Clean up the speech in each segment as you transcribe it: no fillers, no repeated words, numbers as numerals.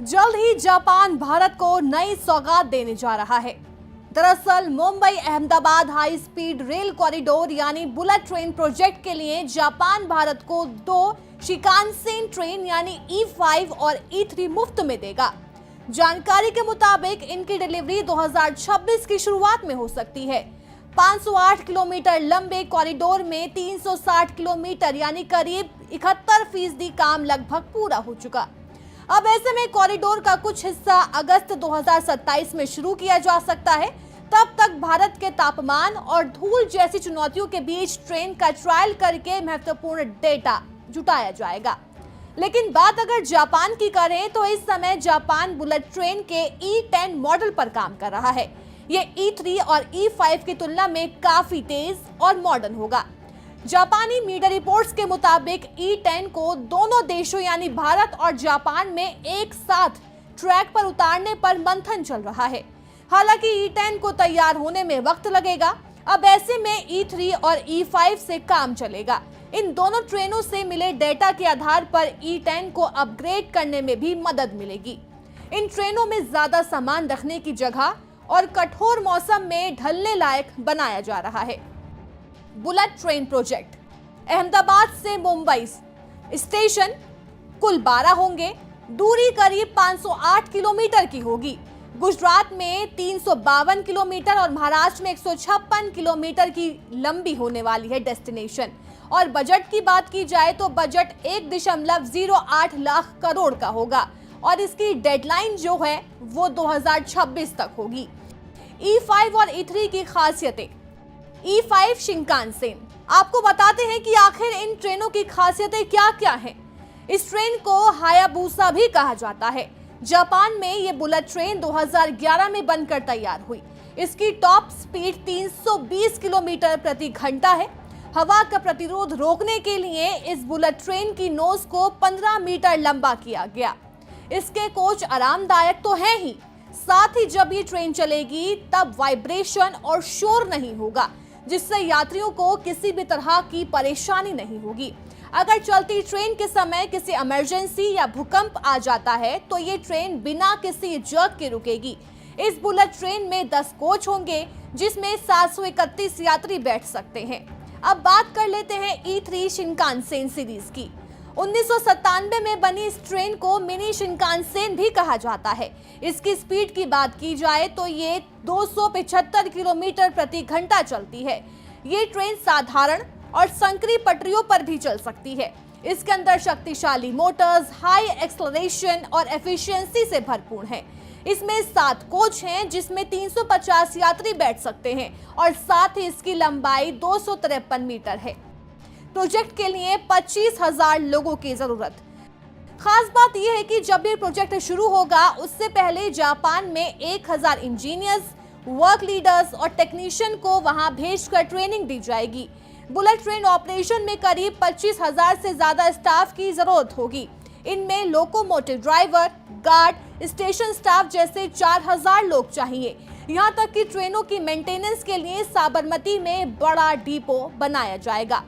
जल्द ही जापान भारत को नई सौगात देने जा रहा है। दरअसल Mumbai Ahmedabad high speed rail corridor यानी बुलेट ट्रेन प्रोजेक्ट के लिए जापान भारत को 2 शिकानसेन ट्रेन यानी E5 और E3 मुफ्त में देगा। जानकारी के मुताबिक इनकी डिलीवरी 2026 की शुरुआत में हो सकती है। 508 किलोमीटर लंबे कॉरिडोर में 360 किलोमीटर यानी करीब 71% काम लगभग पूरा हो चुका। अब ऐसे में कॉरिडोर का कुछ हिस्सा अगस्त 2027 में शुरू किया जा सकता है। तब तक भारत के तापमान और धूल जैसी चुनौतियों के बीच ट्रेन का ट्रायल करके महत्वपूर्ण डेटा जुटाया जाएगा। लेकिन बात अगर जापान की करें तो इस समय जापान बुलेट ट्रेन के E10 मॉडल पर काम कर रहा है। ये E3 और E5 की तुलना में काफी तेज और मॉडर्न होगा। जापानी मीडिया रिपोर्ट्स के मुताबिक E10 को दोनों देशों यानी भारत और जापान में एक साथ ट्रैक पर उतारने पर मंथन चल रहा है। हालांकि E10 को तैयार होने में वक्त लगेगा। अब ऐसे में E3 और E5 से काम चलेगा। इन दोनों ट्रेनों से मिले डेटा के आधार पर E10 को अपग्रेड करने में भी मदद मिलेगी। इन ट्रेनों में ज्यादा सामान रखने की जगह और कठोर मौसम में ढलने लायक बनाया जा रहा है। बुलेट ट्रेन प्रोजेक्ट अहमदाबाद से मुंबई स्टेशन कुल 12 होंगे। दूरी करीब 508 किलोमीटर की होगी। गुजरात में 352 किलोमीटर और महाराष्ट्र में 156 किलोमीटर की लंबी होने वाली है डेस्टिनेशन। और बजट की बात की जाए तो बजट 1.08 लाख करोड़ का होगा और इसकी डेडलाइन जो है वो 2026 तक होगी। E5 और E3 की खासियतें। E5 शिंकानसेन, आपको बताते हैं कि आखिर इन ट्रेनों की खासियतें क्या-क्या हैं। इस ट्रेन को हायाबुसा भी कहा जाता है। जापान में ये बुलेट ट्रेन 2011 में बनकर तैयार हुई। इसकी टॉप स्पीड 320 किलोमीटर प्रति घंटा है। हवा का प्रतिरोध रोकने के लिए इस बुलेट ट्रेन की नोज को 15 मीटर लंबा किया गया। इसके कोच आरामदायक तो है ही, साथ ही जब ये ट्रेन चलेगी तब वाइब्रेशन और शोर नहीं होगा, जिससे यात्रियों को किसी भी तरह की परेशानी नहीं होगी। अगर चलती ट्रेन के समय किसी इमरजेंसी या भूकंप आ जाता है तो ये ट्रेन बिना किसी जर्क के रुकेगी। इस बुलेट ट्रेन में 10 कोच होंगे जिसमें 731 यात्री बैठ सकते हैं। अब बात कर लेते हैं E3 शिंकानसेन सीरीज की। 1997 में बनी इस ट्रेन को मिनी शिंकानसेन भी कहा जाता है। इसकी स्पीड की बात की जाए तो ये 275 किलोमीटर प्रति घंटा चलती है। ये ट्रेन साधारण और संकरी पटरियों पर भी चल सकती है। इसके अंदर शक्तिशाली मोटर्स, हाई एक्सेलरेशन और एफिशिएंसी से भरपूर है। इसमें 7 कोच हैं जिसमें 350 यात्री बैठ सकते हैं और साथ ही इसकी लंबाई 253 मीटर है। प्रोजेक्ट के लिए 25,000 लोगों की जरूरत। खास बात यह है कि जब ये प्रोजेक्ट शुरू होगा उससे पहले जापान में 1000 इंजीनियर्स, वर्क लीडर्स और टेक्नीशियन को वहां भेजकर ट्रेनिंग दी जाएगी। बुलेट ट्रेन ऑपरेशन में करीब 25,000 से ज्यादा स्टाफ की जरूरत होगी। इनमें locomotive driver, guard, station staff जैसे 4000 लोग चाहिए। यहाँ तक कि ट्रेनों की मेंटेनेंस के लिए साबरमती में बड़ा डिपो बनाया जाएगा।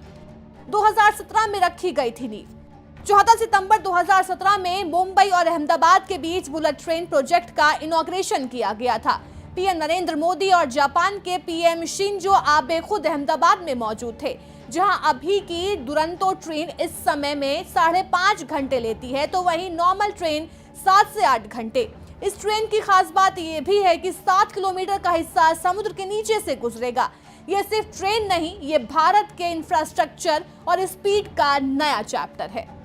2017 में रखी गई थी नींव। 14 सितंबर 2017 में मुंबई और अहमदाबाद के बीच बुलेट ट्रेन प्रोजेक्ट का इनॉग्रेशन किया गया था। पीएम नरेंद्र मोदी और जापान के पीएम शिंजो आबे खुद अहमदाबाद में मौजूद थे, जहां अभी की दुरंतो ट्रेन इस समय में 5.5 घंटे लेती है तो वहीं नॉर्मल ट्रेन 7 से 8 घंटे। इस ट्रेन की खास बात यह भी है कि 7 किलोमीटर का हिस्सा समुद्र के नीचे से गुजरेगा। ये सिर्फ ट्रेन नहीं, ये भारत के इंफ्रास्ट्रक्चर और स्पीड का नया चैप्टर है।